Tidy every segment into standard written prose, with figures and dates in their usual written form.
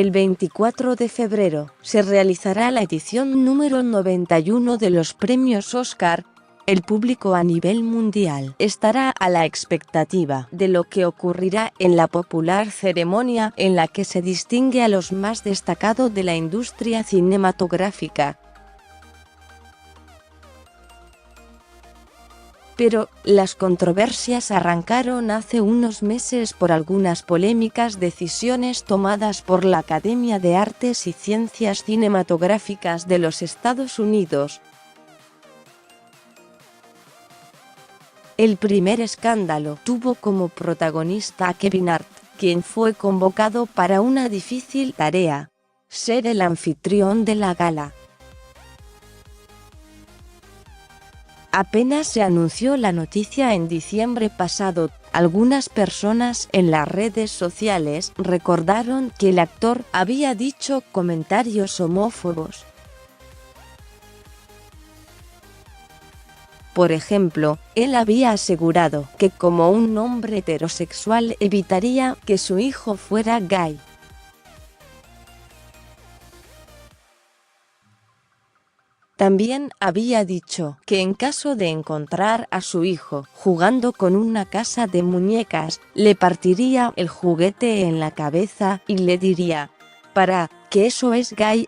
El 24 de febrero se realizará la edición número 91 de los premios Oscar. El público a nivel mundial estará a la expectativa de lo que ocurrirá en la popular ceremonia en la que se distingue a los más destacados de la industria cinematográfica. Pero las controversias arrancaron hace unos meses por algunas polémicas decisiones tomadas por la Academia de Artes y Ciencias Cinematográficas de los Estados Unidos. El primer escándalo tuvo como protagonista a Kevin Hart, quien fue convocado para una difícil tarea: ser el anfitrión de la gala. Apenas se anunció la noticia en diciembre pasado, algunas personas en las redes sociales recordaron que el actor había dicho comentarios homófobos. Por ejemplo, él había asegurado que como un hombre heterosexual evitaría que su hijo fuera gay. También había dicho que en caso de encontrar a su hijo jugando con una casa de muñecas, le partiría el juguete en la cabeza y le diría: "Para, que eso es gay".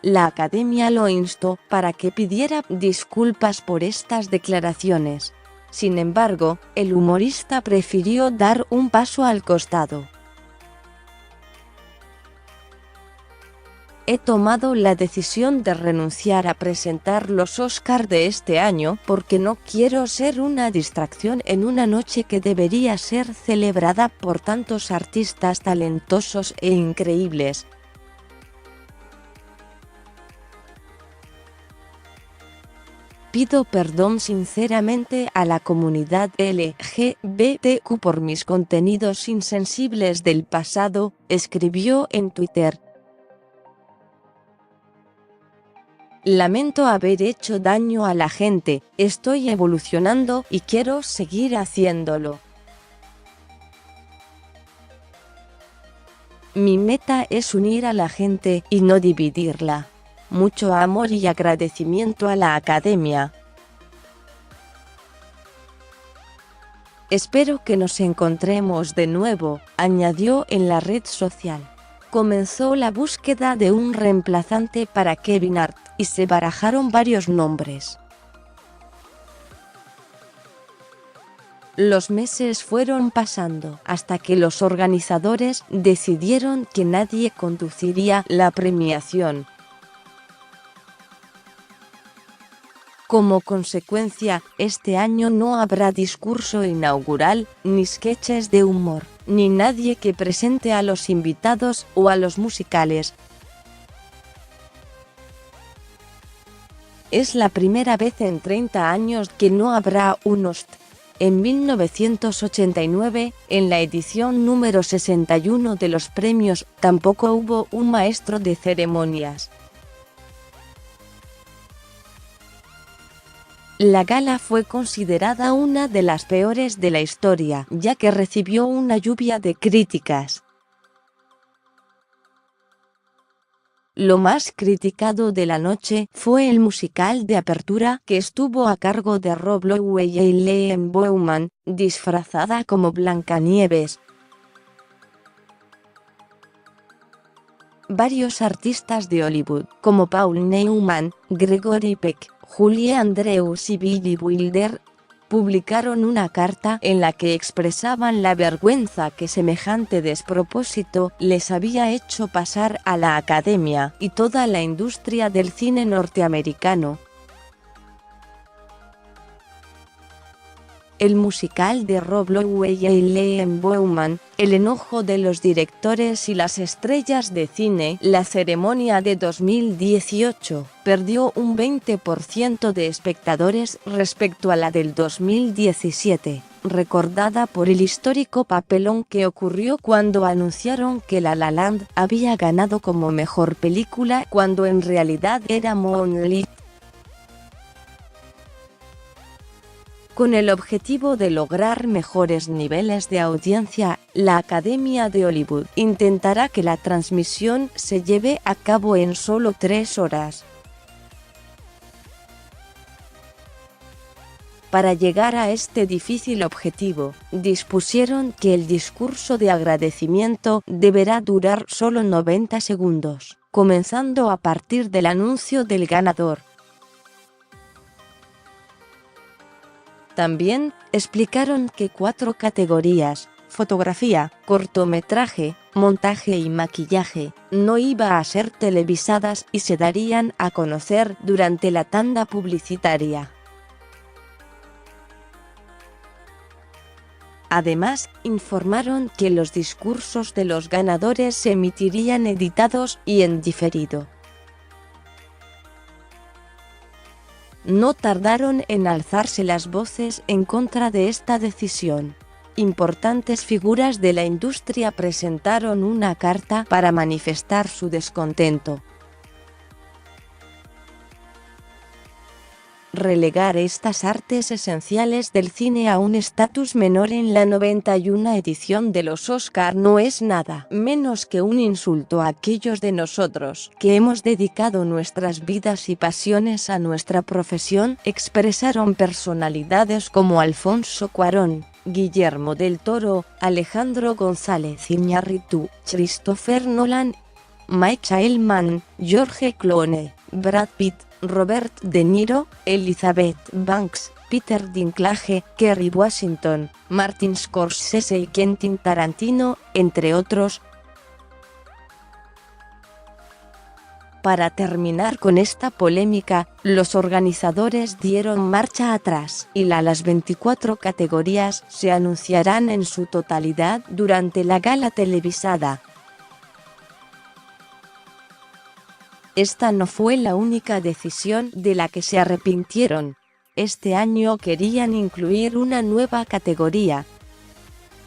La Academia lo instó para que pidiera disculpas por estas declaraciones. Sin embargo, el humorista prefirió dar un paso al costado. He tomado la decisión de renunciar a presentar los Oscar de este año porque no quiero ser una distracción en una noche que debería ser celebrada por tantos artistas talentosos e increíbles. Pido perdón sinceramente a la comunidad LGBTQ por mis contenidos insensibles del pasado, escribió en Twitter. Lamento haber hecho daño a la gente, estoy evolucionando y quiero seguir haciéndolo. Mi meta es unir a la gente y no dividirla. Mucho amor y agradecimiento a la Academia. Espero que nos encontremos de nuevo, añadió en la red social. Comenzó la búsqueda de un reemplazante para Kevin Hart, y se barajaron varios nombres. Los meses fueron pasando hasta que los organizadores decidieron que nadie conduciría la premiación. Como consecuencia, este año no habrá discurso inaugural, ni sketches de humor, ni nadie que presente a los invitados o a los musicales. Es la primera vez en 30 años que no habrá un host. En 1989, en la edición número 61 de los premios, tampoco hubo un maestro de ceremonias. La gala fue considerada una de las peores de la historia, ya que recibió una lluvia de críticas. Lo más criticado de la noche fue el musical de apertura, que estuvo a cargo de Rob Lowe y Eileen Bowman, disfrazada como Blancanieves. Varios artistas de Hollywood, como Paul Newman, Gregory Peck, Julie Andrews y Billy Wilder, publicaron una carta en la que expresaban la vergüenza que semejante despropósito les había hecho pasar a la Academia y toda la industria del cine norteamericano. El musical de Rob Lowe y Eileen Bowman, El enojo de los directores y las estrellas de cine, la ceremonia de 2018, perdió un 20% de espectadores respecto a la del 2017, recordada por el histórico papelón que ocurrió cuando anunciaron que La La Land había ganado como mejor película cuando en realidad era Moonlight. Con el objetivo de lograr mejores niveles de audiencia, la Academia de Hollywood intentará que la transmisión se lleve a cabo en solo 3 horas. Para llegar a este difícil objetivo, dispusieron que el discurso de agradecimiento deberá durar solo 90 segundos, comenzando a partir del anuncio del ganador. También explicaron que 4 categorías, fotografía, cortometraje, montaje y maquillaje, no iban a ser televisadas y se darían a conocer durante la tanda publicitaria. Además, informaron que los discursos de los ganadores se emitirían editados y en diferido. No tardaron en alzarse las voces en contra de esta decisión. Importantes figuras de la industria presentaron una carta para manifestar su descontento. Relegar estas artes esenciales del cine a un estatus menor en la 91 edición de los Oscar no es nada menos que un insulto a aquellos de nosotros que hemos dedicado nuestras vidas y pasiones a nuestra profesión, expresaron personalidades como Alfonso Cuarón, Guillermo del Toro, Alejandro González Iñárritu, Christopher Nolan, Michael Mann, George Clooney, Brad Pitt, Robert De Niro, Elizabeth Banks, Peter Dinklage, Kerry Washington, Martin Scorsese y Quentin Tarantino, entre otros. Para terminar con esta polémica, los organizadores dieron marcha atrás y las 24 categorías se anunciarán en su totalidad durante la gala televisada. Esta no fue la única decisión de la que se arrepintieron. Este año querían incluir una nueva categoría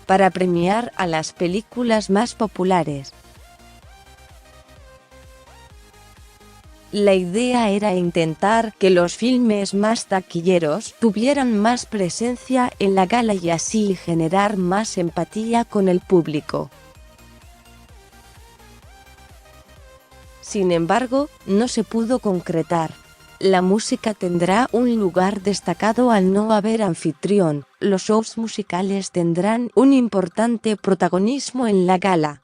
para premiar a las películas más populares. La idea era intentar que los filmes más taquilleros tuvieran más presencia en la gala y así generar más empatía con el público. Sin embargo, no se pudo concretar. La música tendrá un lugar destacado al no haber anfitrión. Los shows musicales tendrán un importante protagonismo en la gala.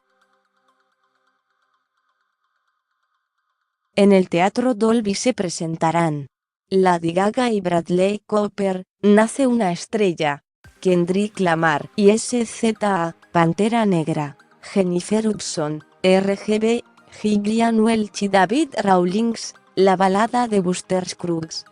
En el Teatro Dolby se presentarán Lady Gaga y Bradley Cooper, Nace una estrella, Kendrick Lamar y SZA, Pantera Negra, Jennifer Hudson, RGB, Gillian Welch y David Rawlings, la balada de Buster Scruggs.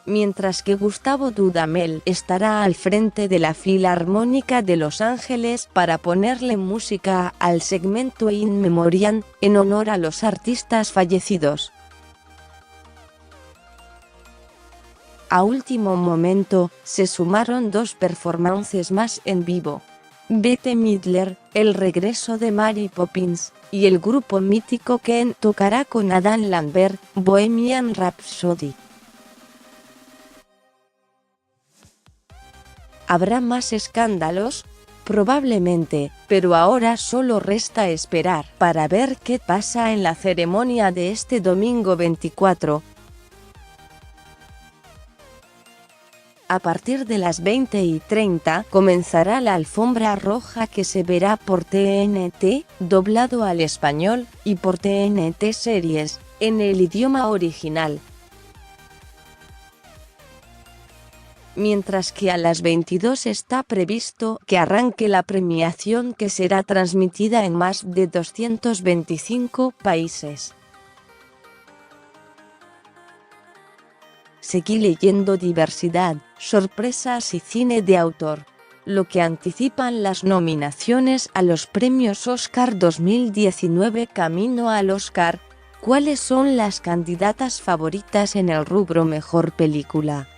Mientras que Gustavo Dudamel estará al frente de la Filarmónica de Los Ángeles para ponerle música al segmento In Memoriam, en honor a los artistas fallecidos. A último momento, se sumaron 2 performances más en vivo. Bette Midler, el regreso de Mary Poppins, y el grupo mítico Ken tocará con Adam Lambert, Bohemian Rhapsody. ¿Habrá más escándalos? Probablemente, pero ahora solo resta esperar para ver qué pasa en la ceremonia de este domingo 24. A partir de las 20:30 comenzará la alfombra roja que se verá por TNT, doblado al español, y por TNT Series, en el idioma original. Mientras que a las 22 está previsto que arranque la premiación que será transmitida en más de 225 países. Seguí leyendo diversidad, sorpresas y cine de autor, lo que anticipan las nominaciones a los premios Oscar 2019 camino al Oscar. ¿Cuáles son las candidatas favoritas en el rubro Mejor Película?